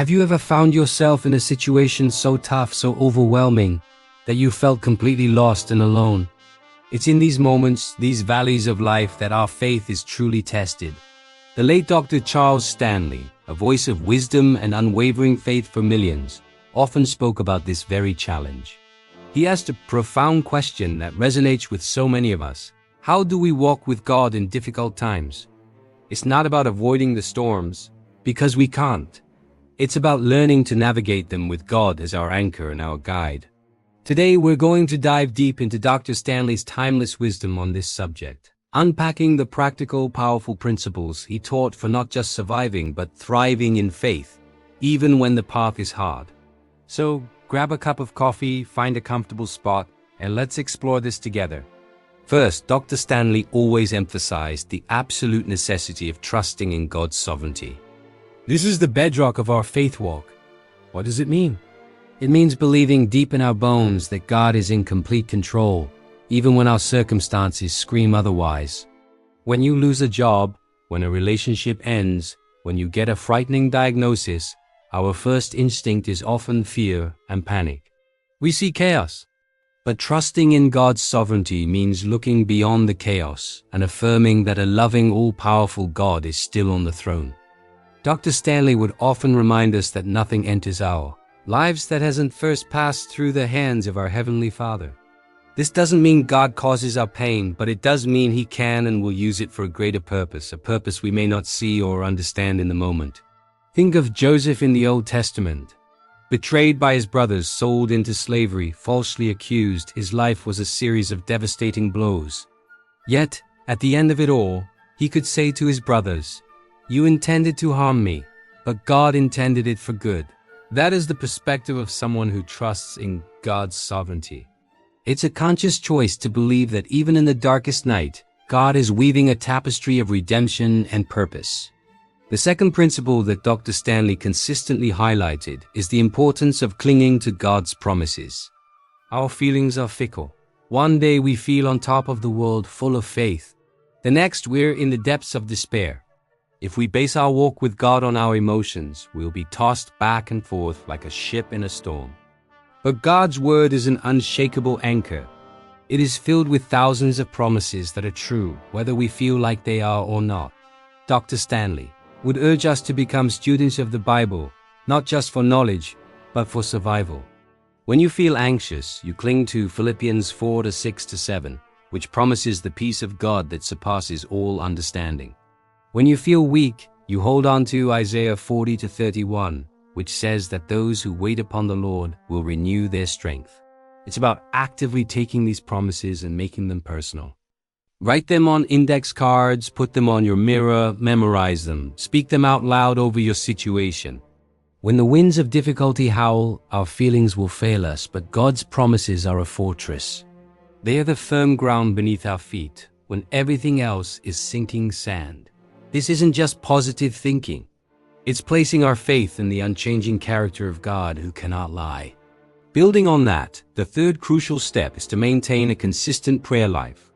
Have you ever found yourself in a situation so tough, so overwhelming, that you felt completely lost and alone? It's in these moments, these valleys of life, that our faith is truly tested. The late Dr. Charles Stanley, a voice of wisdom and unwavering faith for millions, often spoke about this very challenge. He asked a profound question that resonates with so many of us. How do we walk with God in difficult times? It's not about avoiding the storms, because we can't. It's about learning to navigate them with God as our anchor and our guide. Today we're going to dive deep into Dr. Stanley's timeless wisdom on this subject, unpacking the practical, powerful principles he taught for not just surviving but thriving in faith, even when the path is hard. So, grab a cup of coffee, find a comfortable spot, and let's explore this together. First, Dr. Stanley always emphasized the absolute necessity of trusting in God's sovereignty. This is the bedrock of our faith walk. What does it mean? It means believing deep in our bones that God is in complete control, even when our circumstances scream otherwise. When you lose a job, when a relationship ends, when you get a frightening diagnosis, our first instinct is often fear and panic. We see chaos. But trusting in God's sovereignty means looking beyond the chaos and affirming that a loving, all-powerful God is still on the throne. Dr. Stanley would often remind us that nothing enters our lives that hasn't first passed through the hands of our Heavenly Father. This doesn't mean God causes our pain, but it does mean He can and will use it for a greater purpose, a purpose we may not see or understand in the moment. Think of Joseph in the Old Testament. Betrayed by his brothers, sold into slavery, falsely accused, his life was a series of devastating blows. Yet, at the end of it all, he could say to his brothers, "You intended to harm me, but God intended it for good." That is the perspective of someone who trusts in God's sovereignty. It's a conscious choice to believe that even in the darkest night, God is weaving a tapestry of redemption and purpose. The second principle that Dr. Stanley consistently highlighted is the importance of clinging to God's promises. Our feelings are fickle. One day we feel on top of the world, full of faith. The next we're in the depths of despair. If we base our walk with God on our emotions, we'll be tossed back and forth like a ship in a storm. But God's word is an unshakable anchor. It is filled with thousands of promises that are true, whether we feel like they are or not. Dr. Stanley would urge us to become students of the Bible, not just for knowledge, but for survival. When you feel anxious, you cling to Philippians 4:6-7, which promises the peace of God that surpasses all understanding. When you feel weak, you hold on to Isaiah 40:31, which says that those who wait upon the Lord will renew their strength. It's about actively taking these promises and making them personal. Write them on index cards, put them on your mirror, memorize them, speak them out loud over your situation. When the winds of difficulty howl, our feelings will fail us, but God's promises are a fortress. They are the firm ground beneath our feet when everything else is sinking sand. This isn't just positive thinking. It's placing our faith in the unchanging character of God who cannot lie. Building on that, the third crucial step is to maintain a consistent prayer life.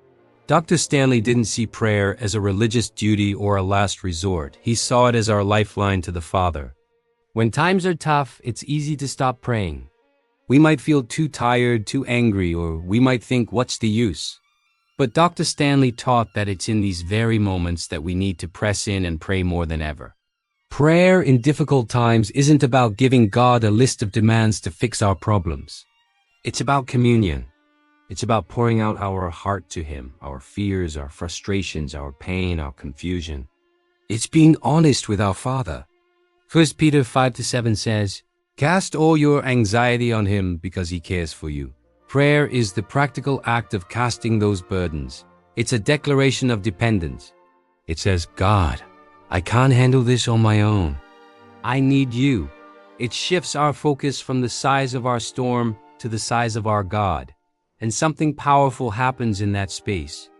Dr. Stanley didn't see prayer as a religious duty or a last resort. He saw it as our lifeline to the Father. When times are tough, it's easy to stop praying. We might feel too tired, too angry, or we might think, what's the use? But Dr. Stanley taught that it's in these very moments that we need to press in and pray more than ever. Prayer in difficult times isn't about giving God a list of demands to fix our problems. It's about communion. It's about pouring out our heart to Him, our fears, our frustrations, our pain, our confusion. It's being honest with our Father. 1 Peter 5-7 says, "Cast all your anxiety on Him because He cares for you." Prayer is the practical act of casting those burdens. It's a declaration of dependence. It says, "God, I can't handle this on my own. I need you." It shifts our focus from the size of our storm to the size of our God. And something powerful happens in that space.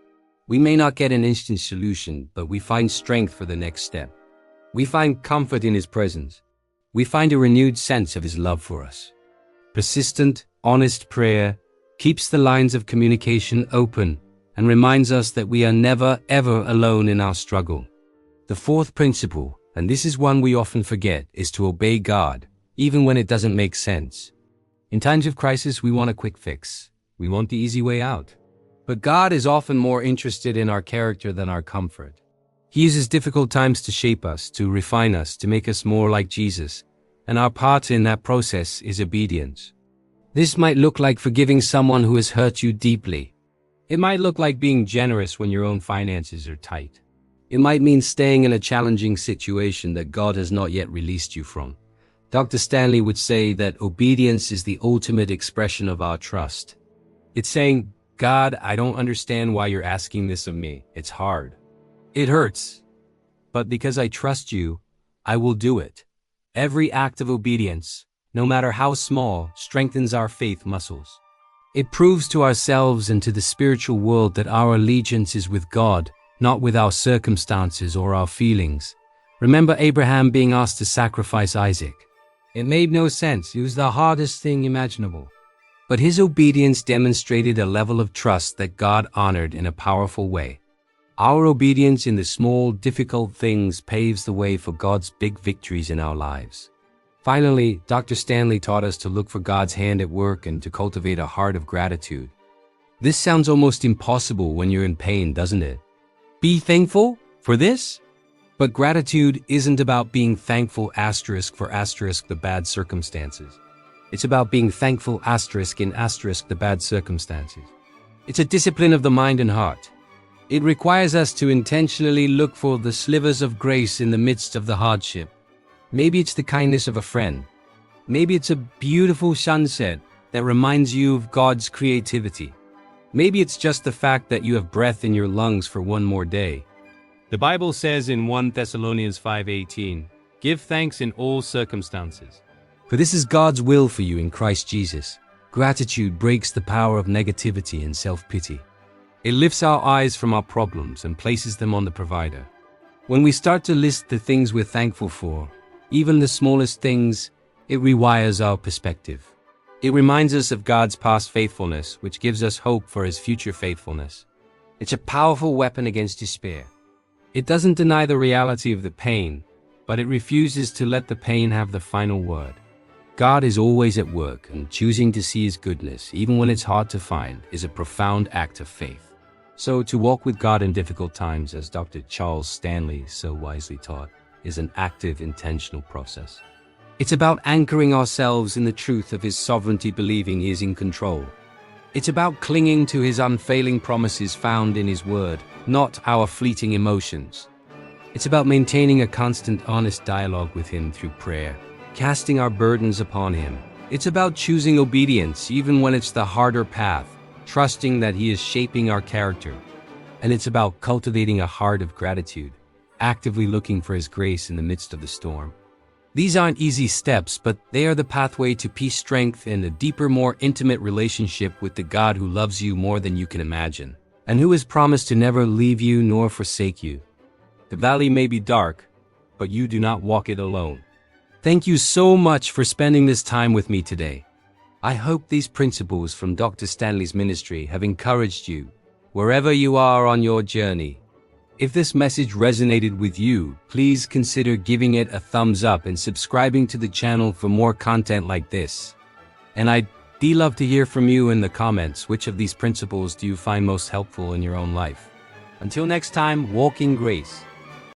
We may not get an instant solution, but we find strength for the next step. We find comfort in His presence. We find a renewed sense of His love for us. Persistent, honest prayer keeps the lines of communication open and reminds us that we are never, ever alone in our struggle. The fourth principle and this is one we often forget, is to obey God, even when it doesn't make sense. In times of crisis, we want a quick fix. We want the easy way out. But God is often more interested in our character than our comfort. He uses difficult times to shape us, to refine us, to make us more like Jesus, and our part in that process is obedience. This might look like forgiving someone who has hurt you deeply. It might look like being generous when your own finances are tight. It might mean staying in a challenging situation that God has not yet released you from. Dr. Stanley would say that obedience is the ultimate expression of our trust. It's saying, God, I don't understand why you're asking this of me. It's hard. It hurts. But because I trust you, I will do it. Every act of obedience, no matter how small, strengthens our faith muscles. It proves to ourselves and to the spiritual world that our allegiance is with God, not with our circumstances or our feelings. Remember Abraham being asked to sacrifice Isaac. It made no sense. It was the hardest thing imaginable. But his obedience demonstrated a level of trust that God honored in a powerful way. Our obedience in the small, difficult things paves the way for God's big victories in our lives. Finally, Dr. Stanley taught us to look for God's hand at work and to cultivate a heart of gratitude. This sounds almost impossible when you're in pain, doesn't it? Be thankful for this? But gratitude isn't about being thankful for the bad circumstances. It's about being thankful the bad circumstances. It's a discipline of the mind and heart. It requires us to intentionally look for the slivers of grace in the midst of the hardship. Maybe it's the kindness of a friend. Maybe it's a beautiful sunset that reminds you of God's creativity. Maybe it's just the fact that you have breath in your lungs for one more day. The Bible says in 1 Thessalonians 5:18, "Give thanks in all circumstances, for this is God's will for you in Christ Jesus." Gratitude breaks the power of negativity and self-pity. It lifts our eyes from our problems and places them on the provider. When we start to list the things we're thankful for, even the smallest things, it rewires our perspective. It reminds us of God's past faithfulness, which gives us hope for His future faithfulness. It's a powerful weapon against despair. It doesn't deny the reality of the pain, but it refuses to let the pain have the final word. God is always at work, and choosing to see His goodness, even when it's hard to find, is a profound act of faith. So to walk with God in difficult times, as Dr. Charles Stanley so wisely taught, is an active, intentional process. It's about anchoring ourselves in the truth of His sovereignty, believing He is in control. It's about clinging to His unfailing promises found in His Word, not our fleeting emotions. It's about maintaining a constant, honest dialogue with Him through prayer, casting our burdens upon Him. It's about choosing obedience even when it's the harder path, trusting that He is shaping our character. And it's about cultivating a heart of gratitude, actively looking for His grace in the midst of the storm. These aren't easy steps, but they are the pathway to peace, strength, and a deeper, more intimate relationship with the God who loves you more than you can imagine, and who has promised to never leave you nor forsake you. The valley may be dark, but you do not walk it alone. Thank you so much for spending this time with me today. I hope these principles from Dr. Stanley's ministry have encouraged you, wherever you are on your journey. If this message resonated with you, please consider giving it a thumbs up and subscribing to the channel for more content like this. And I'd love to hear from you in the comments. Which of these principles do you find most helpful in your own life? Until next time, walk in grace.